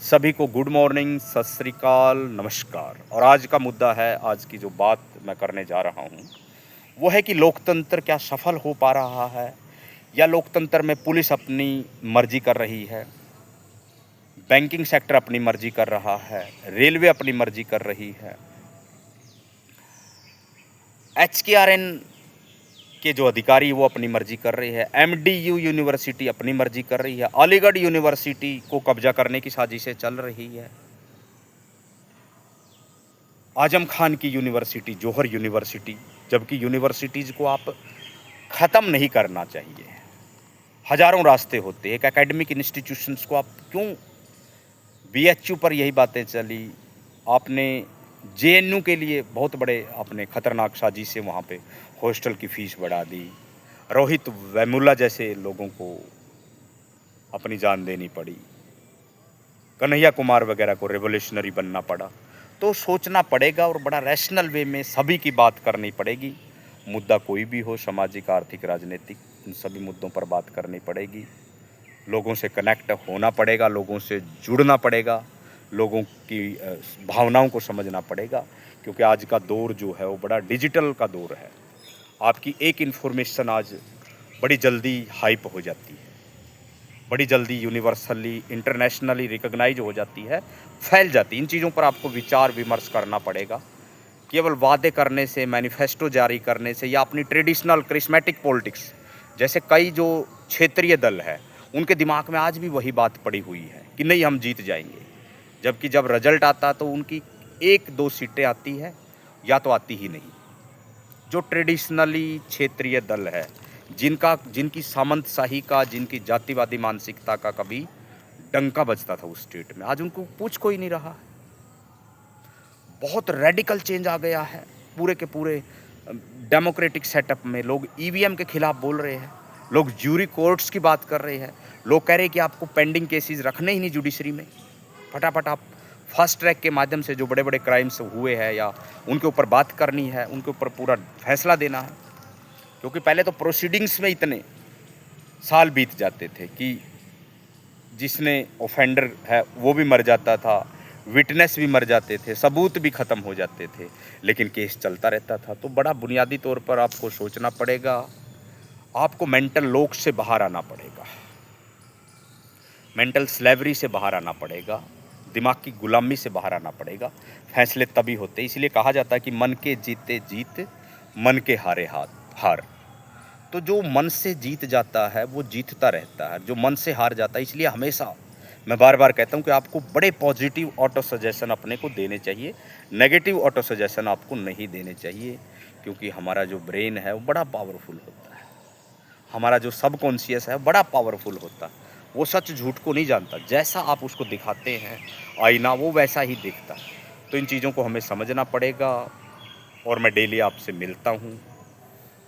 सभी को good morning, सत श्री अकाल, नमस्कार। और आज का मुद्दा है, आज की जो बात मैं करने जा रहा हूँ, वो है कि लोकतंत्र क्या सफल हो पा रहा है या लोकतंत्र में पुलिस अपनी मर्जी कर रही है, बैंकिंग सेक्टर अपनी मर्जी कर रहा है, रेलवे अपनी मर्जी कर रही है, एचकेआरएन के जो अधिकारी वो अपनी मर्जी कर रहे हैं, एमडीयू यूनिवर्सिटी अपनी मर्जी कर रही है, अलीगढ़ यूनिवर्सिटी को कब्जा करने की साजिशें चल रही है, आजम खान की यूनिवर्सिटी, जौहर यूनिवर्सिटी। जबकि यूनिवर्सिटीज़ को आप ख़त्म नहीं करना चाहिए। हज़ारों रास्ते होते हैं। एक एकेडमिक इंस्टीट्यूशंस को आप क्यों, बीएचयू पर यही बातें चली, आपने जेएनयू के लिए बहुत बड़े आपने ख़तरनाक साजिश से वहाँ पे हॉस्टल की फ़ीस बढ़ा दी। रोहित वेमुला जैसे लोगों को अपनी जान देनी पड़ी, कन्हैया कुमार वगैरह को रेवोल्यूशनरी बनना पड़ा। तो सोचना पड़ेगा और बड़ा रैशनल वे में सभी की बात करनी पड़ेगी। मुद्दा कोई भी हो, सामाजिक, आर्थिक, राजनीतिक, इन सभी मुद्दों पर बात करनी पड़ेगी। लोगों से कनेक्ट होना पड़ेगा, लोगों से जुड़ना पड़ेगा, लोगों की भावनाओं को समझना पड़ेगा। क्योंकि आज का दौर जो है वो बड़ा डिजिटल का दौर है। आपकी एक इन्फॉर्मेशन आज बड़ी जल्दी हाइप हो जाती है, बड़ी जल्दी यूनिवर्सली, इंटरनेशनली रिकॉग्नाइज हो जाती है, फैल जाती है। इन चीज़ों पर आपको विचार विमर्श करना पड़ेगा। केवल वादे करने से, मैनिफेस्टो जारी करने से या अपनी ट्रेडिशनल क्रिस्मेटिक पॉलिटिक्स जैसे कई जो क्षेत्रीय दल है, उनके दिमाग में आज भी वही बात पड़ी हुई है कि नहीं हम जीत जाएंगे। जबकि जब रिजल्ट आता तो उनकी एक दो सीटें आती है या तो आती ही नहीं। जो ट्रेडिशनली क्षेत्रीय दल है, जिनकी सामंतशाही का, जिनकी जातिवादी मानसिकता का कभी डंका बजता था उस स्टेट में, आज उनको पूछ कोई नहीं रहा। बहुत रेडिकल चेंज आ गया है। पूरे के पूरे डेमोक्रेटिक सेटअप में लोग ईवीएम के खिलाफ बोल रहे हैं, लोग ज्यूरी कोर्ट्स की बात कर रहे हैं, लोग कह रहे हैं कि आपको पेंडिंग केसेस रखने ही नहीं जुडिशरी में, फटाफट आप फास्ट ट्रैक के माध्यम से जो बड़े बड़े क्राइम्स हुए हैं या उनके ऊपर बात करनी है, उनके ऊपर पूरा फैसला देना है। क्योंकि पहले तो प्रोसीडिंग्स में इतने साल बीत जाते थे कि जिसने ऑफेंडर है वो भी मर जाता था, विटनेस भी मर जाते थे, सबूत भी ख़त्म हो जाते थे, लेकिन केस चलता रहता था। तो बड़ा बुनियादी तौर पर आपको सोचना पड़ेगा, आपको मेंटल लॉक से बाहर आना पड़ेगा, मेंटल स्लेवरी से बाहर आना पड़ेगा, दिमाग की गुलामी से बाहर आना पड़ेगा। फैसले तभी होते, इसलिए कहा जाता है कि मन के जीते जीत, मन के हारे हार। तो जो मन से जीत जाता है वो जीतता रहता है, जो मन से हार जाता है। इसलिए हमेशा मैं बार बार कहता हूँ कि आपको बड़े पॉजिटिव ऑटो सजेशन अपने को देने चाहिए, नेगेटिव ऑटो सजेशन आपको नहीं देने चाहिए। क्योंकि हमारा जो ब्रेन है वो बड़ा पावरफुल होता है, हमारा जो सबकॉन्शियस है बड़ा पावरफुल होता है। वो सच झूठ को नहीं जानता, जैसा आप उसको दिखाते हैं आईना वो वैसा ही दिखता है। तो इन चीज़ों को हमें समझना पड़ेगा। और मैं डेली आपसे मिलता हूँ।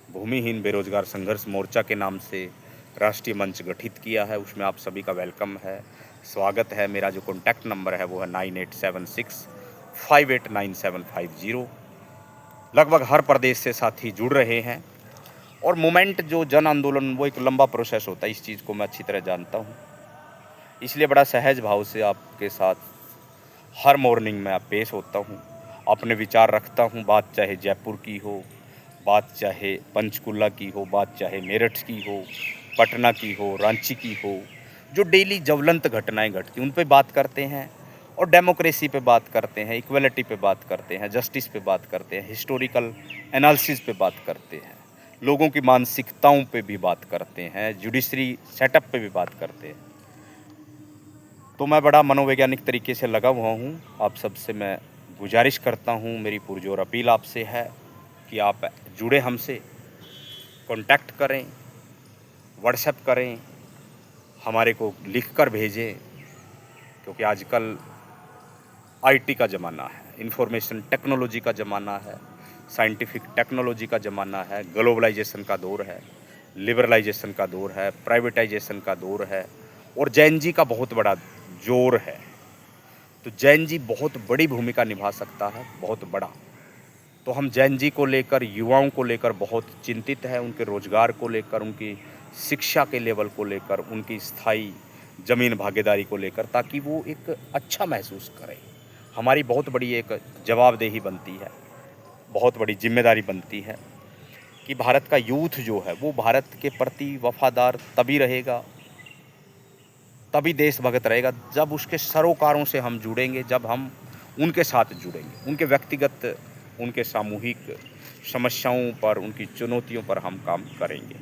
भूमिहीन बेरोजगार संघर्ष मोर्चा के नाम से राष्ट्रीय मंच गठित किया है, उसमें आप सभी का वेलकम है, स्वागत है। मेरा जो कॉन्टैक्ट नंबर है वो है 9876589750। लगभग हर प्रदेश से साथी जुड़ रहे हैं। और मूवमेंट जो जन आंदोलन वो एक लंबा प्रोसेस होता है, इस चीज़ को मैं अच्छी तरह जानता हूँ। इसलिए बड़ा सहज भाव से आपके साथ हर मॉर्निंग में पेश होता हूँ, अपने विचार रखता हूँ। बात चाहे जयपुर की हो, बात चाहे पंचकुला की हो, बात चाहे मेरठ की हो, पटना की हो, रांची की हो, जो डेली ज्वलंत घटनाएं घटती उन पे बात करते हैं। और डेमोक्रेसी पे बात करते हैं, इक्वलिटी पे बात करते हैं, जस्टिस पे बात करते हैं, हिस्टोरिकल एनालिसिस पे बात करते हैं, लोगों की मानसिकताओं पे भी बात करते हैं, जुडिशरी सेटअप पे भी बात करते हैं। तो मैं बड़ा मनोवैज्ञानिक तरीके से लगा हुआ हूँ। आप सबसे मैं गुजारिश करता हूँ, मेरी पुरजोर अपील आपसे है कि आप जुड़े हमसे, कांटेक्ट करें, व्हाट्सएप करें, हमारे को लिख कर भेजें। क्योंकि आजकल आईटी का ज़माना है, इंफॉर्मेशन टेक्नोलॉजी का ज़माना है, साइंटिफिक टेक्नोलॉजी का ज़माना है, ग्लोबलाइजेशन का दौर है, लिबरलाइजेशन का दौर है, प्राइवेटाइजेशन का दौर है, और जैन जी का बहुत बड़ा जोर है। तो जैन जी बहुत बड़ी भूमिका निभा सकता है, बहुत बड़ा। तो हम जैन जी को लेकर, युवाओं को लेकर बहुत चिंतित हैं, उनके रोज़गार को लेकर, उनकी शिक्षा के लेवल को लेकर, उनकी स्थायी ज़मीन भागीदारी को लेकर, ताकि वो एक अच्छा महसूस करें। हमारी बहुत बड़ी एक जवाबदेही बनती है, बहुत बड़ी जिम्मेदारी बनती है कि भारत का यूथ जो है वो भारत के प्रति वफादार तभी रहेगा, तभी देशभक्त रहेगा, जब उसके सरोकारों से हम जुड़ेंगे, जब हम उनके साथ जुड़ेंगे, उनके व्यक्तिगत, उनके सामूहिक समस्याओं पर, उनकी चुनौतियों पर हम काम करेंगे।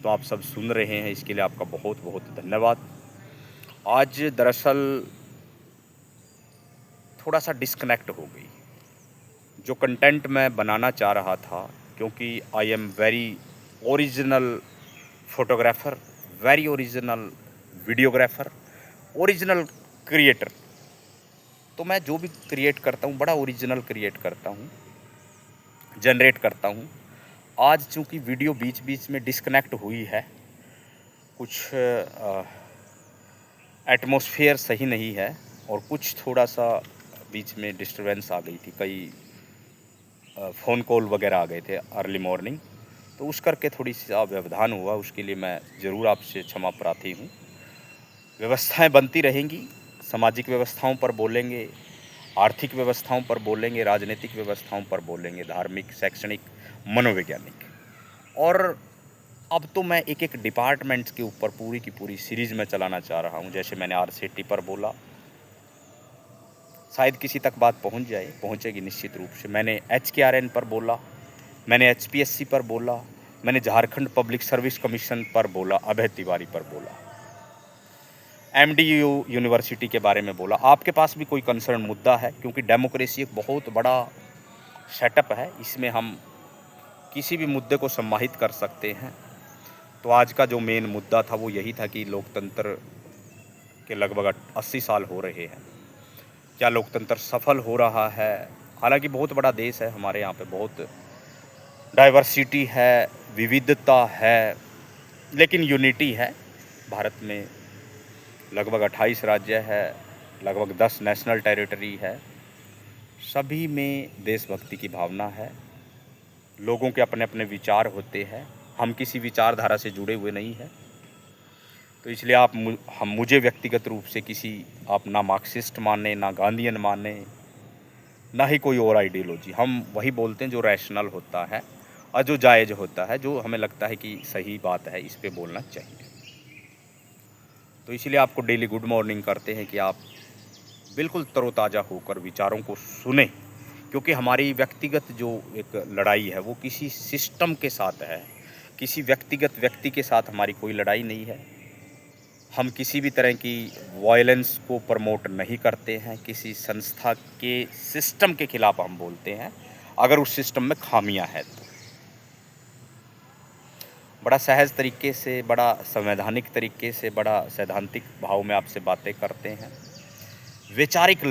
तो आप सब सुन रहे हैं, इसके लिए आपका बहुत बहुत धन्यवाद। आज दरअसल थोड़ा सा डिस्कनेक्ट हो गई जो कंटेंट मैं बनाना चाह रहा था, क्योंकि I am very original photographer, very original videographer, original creator. तो मैं जो भी क्रिएट करता हूँ बड़ा ओरिजिनल क्रिएट करता हूँ, जनरेट करता हूँ। आज चूँकि वीडियो बीच बीच में डिस्कनेक्ट हुई है, कुछ एटमॉस्फेयर सही नहीं है और कुछ थोड़ा सा बीच में डिस्टरबेंस आ गई थी, कई फ़ोन कॉल वगैरह आ गए थे अर्ली मॉर्निंग, तो उस करके थोड़ी सा व्यवधान हुआ। उसके लिए मैं ज़रूर आपसे क्षमा प्रार्थी हूँ। व्यवस्थाएं बनती रहेंगी, सामाजिक व्यवस्थाओं पर बोलेंगे, आर्थिक व्यवस्थाओं पर बोलेंगे, राजनीतिक व्यवस्थाओं पर बोलेंगे, धार्मिक, शैक्षणिक, मनोवैज्ञानिक। और अब तो मैं एक एक डिपार्टमेंट्स के ऊपर पूरी की पूरी सीरीज़ में चलाना चाह रहा हूँ। जैसे मैंने आरसीटी पर बोला, शायद किसी तक बात पहुँच जाए, पहुँचेगी निश्चित रूप से। मैंने HKRN पर बोला, मैंने HPSC पर बोला, मैंने झारखंड पब्लिक सर्विस कमीशन पर बोला, अभय तिवारी पर बोला, MDU यूनिवर्सिटी के बारे में बोला। आपके पास भी कोई कंसर्न मुद्दा है, क्योंकि डेमोक्रेसी एक बहुत बड़ा सेटअप है, इसमें हम किसी भी मुद्दे को सम्मानित कर सकते हैं। तो आज का जो मेन मुद्दा था वो यही था कि लोकतंत्र के लगभग 80 साल हो रहे हैं, क्या लोकतंत्र सफल हो रहा है? हालांकि बहुत बड़ा देश है, हमारे यहाँ पे बहुत डाइवर्सिटी है, विविधता है, लेकिन यूनिटी है। भारत में लगभग 28 राज्य है, लगभग 10 नेशनल टेरिटरी है, सभी में देशभक्ति की भावना है, लोगों के अपने अपने विचार होते हैं, हम किसी विचारधारा से जुड़े हुए नहीं हैं। तो इसलिए हम मुझे व्यक्तिगत रूप से आप ना मार्क्सिस्ट माने, ना गांधीयन माने, ना ही कोई और आइडियोलॉजी। हम वही बोलते हैं जो रैशनल होता है और जो जायज़ होता है, जो हमें लगता है कि सही बात है, इस पे बोलना चाहिए। तो इसलिए आपको डेली गुड मॉर्निंग करते हैं कि आप बिल्कुल तरोताज़ा होकर विचारों को सुने, क्योंकि हमारी व्यक्तिगत जो एक लड़ाई है वो किसी सिस्टम के साथ है, किसी व्यक्तिगत व्यक्ति के साथ हमारी कोई लड़ाई नहीं है। हम किसी भी तरह की वायलेंस को प्रमोट नहीं करते हैं, किसी संस्था के सिस्टम के खिलाफ हम बोलते हैं अगर उस सिस्टम में खामियां हैं तो। बड़ा सहज तरीके से, बड़ा संवैधानिक तरीके से, बड़ा सैद्धांतिक भाव में आपसे बातें करते हैं। वैचारिक